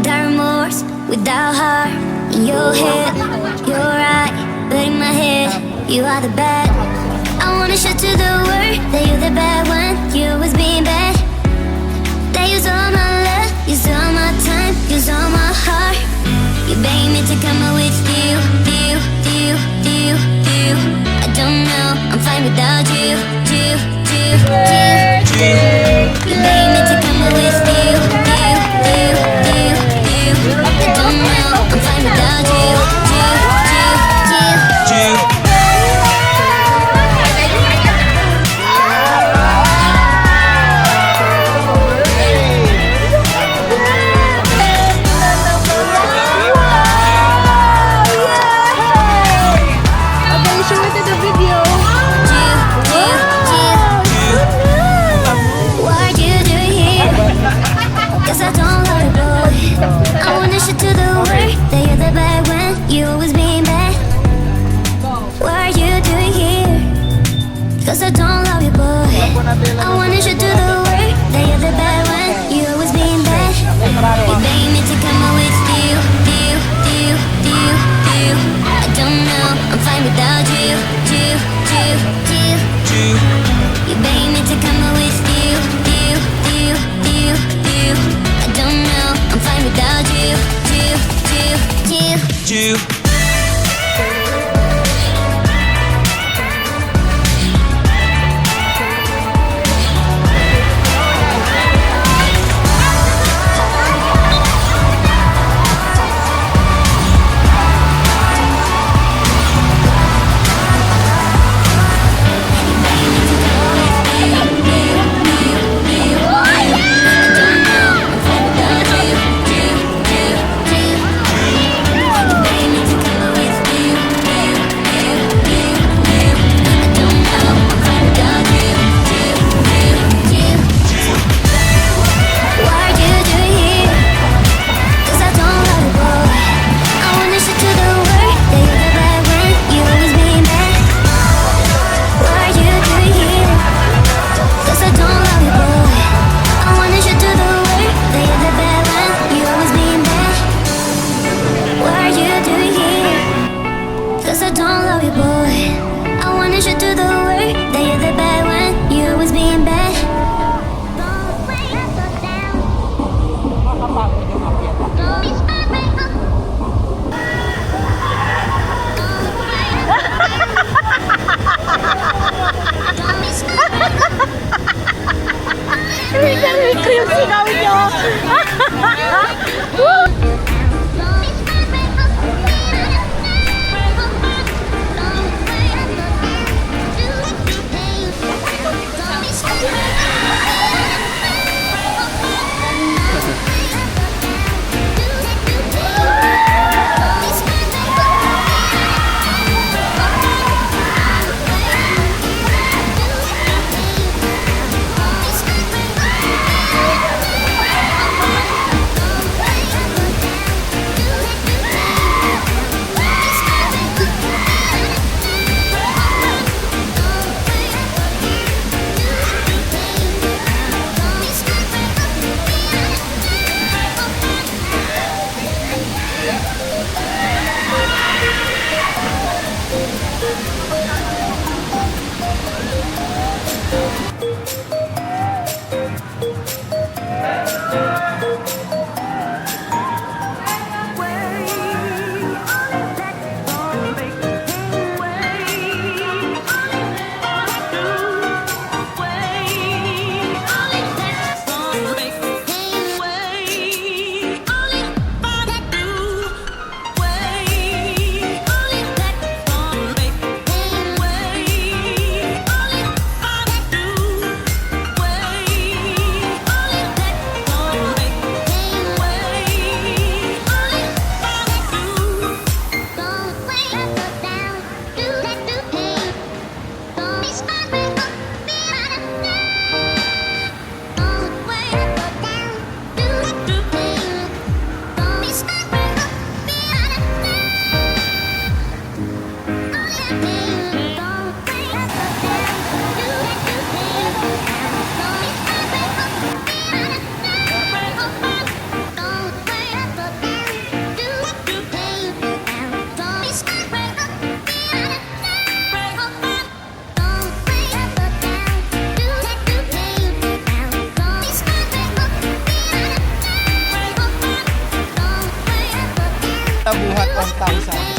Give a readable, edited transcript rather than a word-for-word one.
got remorse without heart. In your head, you're right, but in my head, you are the bad. I wanna show to the world that you're the bad one. You was being bad. That use all my love, use all my time, use all my heart. You beg me to come out with you. I don't know, I'm fine without you. You beg me to come out with you. I don't know, I'm fine without you. Cause I don't love you, boy. I wanna show to the world that you're the bad one. You always being bad. You beg me to come out with you. I don't know, I'm fine without you. You beg me to come out with you. I don't know, I'm fine without you. Baby, buhat 1,000.